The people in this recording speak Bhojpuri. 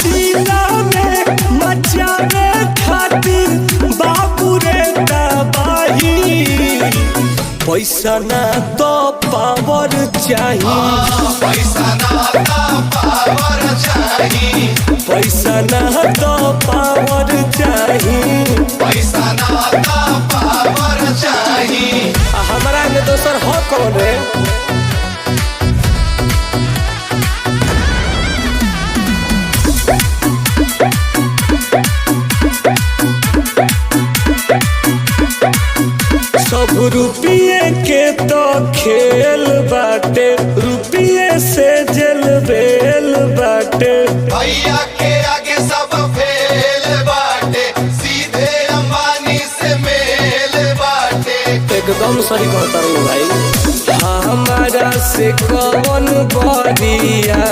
जिला में मचावे खातिर बाबू रे तबाही। पैसा ना तो पावर चाहिए, पैसा ना तो पावर चाहिए, पैसा ना तो पावर चाहिए, पैसा ना तो पावर चाहिए। हमारा में दोसर हो कौन रे? सब रुपये के तो खेल बाटे, रुपये से जेल बेल बाटे। भैया के आगे सब फेल बाटे, सीधे अंबानी से मेल बाटे। एकदम सही कहता हूँ भाई, हमारा से कौन बरिया।